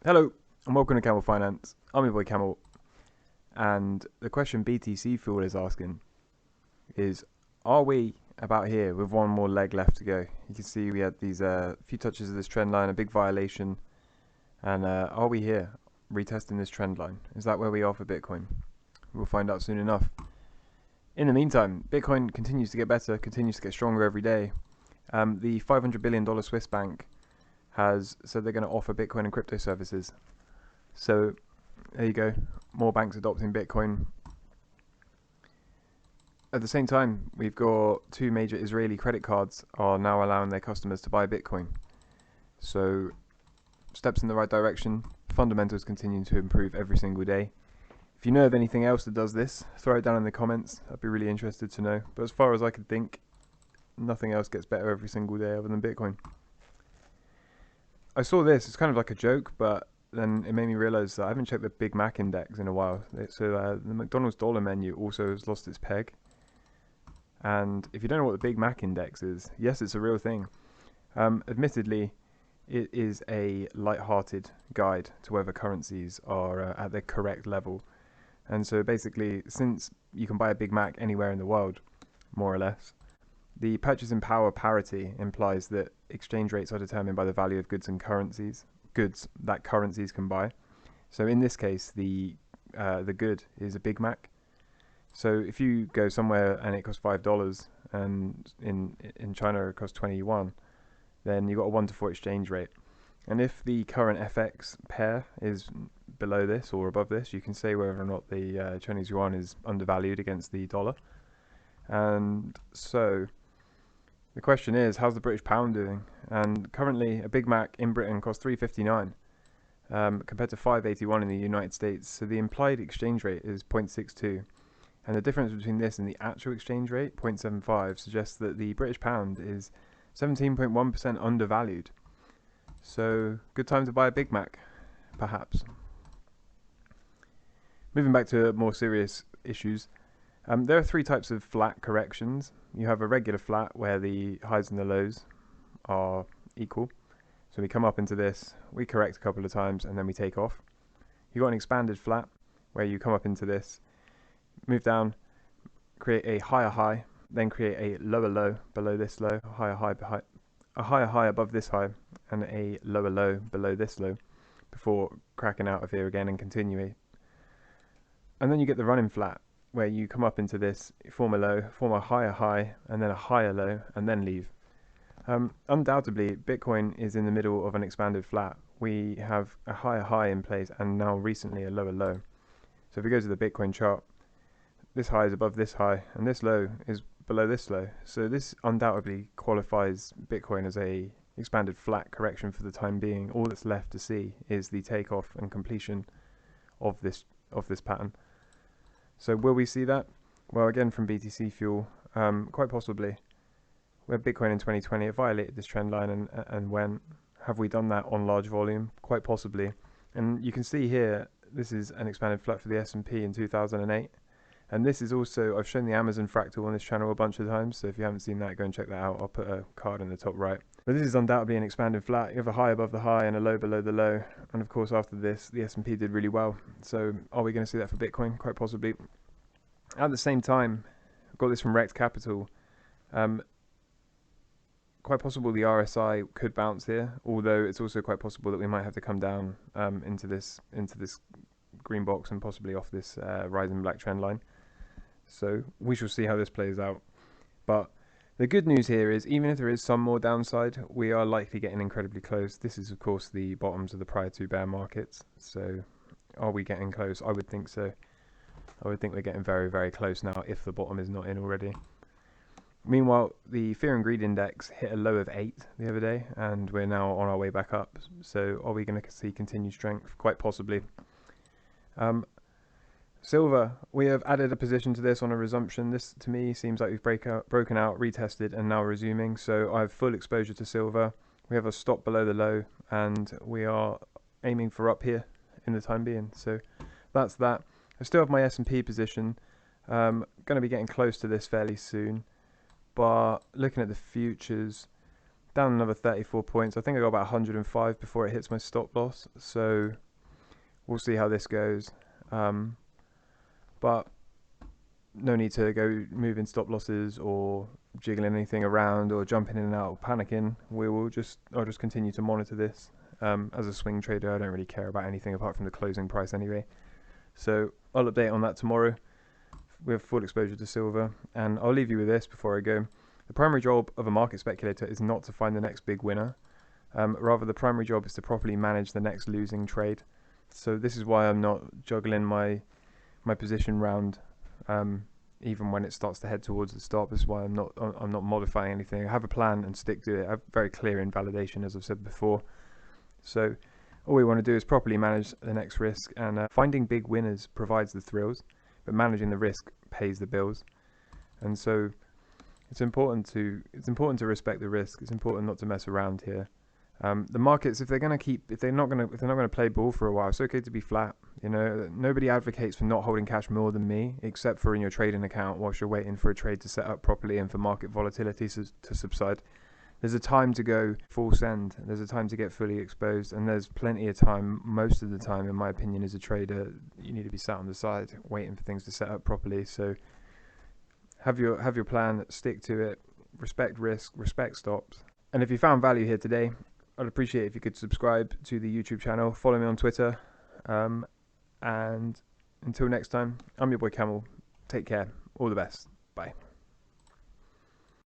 Hello and welcome to Camel Finance. I'm your boy Camel, and the question BTC Fuel is asking is, are we about here with one more leg left to go? You can see we had these few touches of this trend line, a big violation, and are we here retesting this trend line? Is that where we are for Bitcoin? We'll find out soon enough. In the meantime, Bitcoin continues to get better, continues to get stronger every day. The $500 billion Swiss bank has said they're going to offer Bitcoin and crypto services. So there you go, more banks adopting Bitcoin. At the same time, we've got two major Israeli credit cards are now allowing their customers to buy Bitcoin. So steps in the right direction, fundamentals continuing to improve every single day. If you know of anything else that does this, throw it down in the comments. I'd be really interested to know. But as far as I could think, nothing else gets better every single day other than Bitcoin. I saw this, it's kind of like a joke, but then it made me realize that I haven't checked the Big Mac index in a while. So the McDonald's dollar menu also has lost its peg. And if you don't know what the Big Mac index is, yes, it's a real thing. Admittedly, it is a light-hearted guide to whether currencies are at their correct level. And so basically, since you can buy a Big Mac anywhere in the world, more or less, the purchasing power parity implies that exchange rates are determined by the value of goods that currencies can buy. So in this case, the good is a Big Mac. So if you go somewhere and it costs $5 and in China it costs 21, then you've got a 1-to-4 exchange rate. And if the current FX pair is below this or above this, you can say whether or not the Chinese yuan is undervalued against the dollar. And so the question is, how's the British pound doing? And currently, a Big Mac in Britain costs $3.59 compared to $5.81 in the United States. So the implied exchange rate is 0.62. And the difference between this and the actual exchange rate, 0.75, suggests that the British pound is 17.1% undervalued. So good time to buy a Big Mac, perhaps. Moving back to more serious issues. There are three types of flat corrections. You have a regular flat where the highs and the lows are equal. So we come up into this, we correct a couple of times, and then we take off. You've got an expanded flat where you come up into this, move down, create a higher high, then create a lower low below this low, a higher high above this high, and a lower low below this low, before cracking out of here again and continuing. And then you get the running flat, where you come up into this, form a low, form a higher high, and then a higher low, and then leave. Undoubtedly, Bitcoin is in the middle of an expanded flat. We have a higher high in place, and now recently a lower low. So if we go to the Bitcoin chart, this high is above this high, and this low is below this low. So this undoubtedly qualifies Bitcoin as a expanded flat correction for the time being. All that's left to see is the takeoff and completion of this pattern. So will we see that? Well, again from BTC Fuel, quite possibly. We had Bitcoin in 2020, it violated this trend line and went. Have we done that on large volume? Quite possibly. And you can see here, this is an expanded flat for the S&P in 2008. And this is also, I've shown the Amazon fractal on this channel a bunch of times, so if you haven't seen that, go and check that out. I'll put a card in the top right. But this is undoubtedly an expanded flat. You have a high above the high and a low below the low. And of course, after this, the S&P did really well. So are we going to see that for Bitcoin? Quite possibly. At the same time, I've got this from Rect Capital. Quite possible the RSI could bounce here, although it's also quite possible that we might have to come down into this green box and possibly off this rising black trend line. So we shall see how this plays out. But the good news here is, even if there is some more downside, we are likely getting incredibly close. This is of course the bottoms of the prior two bear markets. So are we getting close? I would think so. I would think we're getting very, very close now if the bottom is not in already. Meanwhile, the Fear and Greed Index hit a low of 8 the other day, and we're now on our way back up. So are we going to see continued strength? Quite possibly. Silver, we have added a position to this on a resumption. This, to me, seems like we've broken out, retested, and now resuming. So I have full exposure to silver. We have a stop below the low, and we are aiming for up here in the time being. So that's that. I still have my S&P position. Going to be getting close to this fairly soon. But looking at the futures, down another 34 points. I think I got about 105 before it hits my stop loss, so we'll see how this goes. But no need to go moving stop losses or jiggling anything around or jumping in and out or panicking. I'll just continue to monitor this. As a swing trader, I don't really care about anything apart from the closing price anyway. So I'll update on that tomorrow with full exposure to silver. And I'll leave you with this before I go. The primary job of a market speculator is not to find the next big winner. Rather, the primary job is to properly manage the next losing trade. So this is why I'm not juggling my position round, even when it starts to head towards the stop. This is why I'm not modifying anything. I have a plan and stick to it. I'm very clear in validation, as I've said before. So all we want to do is properly manage the next risk, and finding big winners provides the thrills, but managing the risk pays the bills. And so it's important to respect the risk. It's important not to mess around here. The markets, if they're not going to play ball for a while, it's okay to be flat. You know, nobody advocates for not holding cash more than me, except for in your trading account whilst you're waiting for a trade to set up properly and for market volatility to subside. There's a time to go full send. There's a time to get fully exposed, and there's plenty of time. Most of the time, in my opinion, as a trader, you need to be sat on the side waiting for things to set up properly. So have your plan, stick to it, respect risk, respect stops. And if you found value here today, I'd appreciate if you could subscribe to the YouTube channel, follow me on Twitter, and until next time, I'm your boy Camel. Take care. All the best. Bye.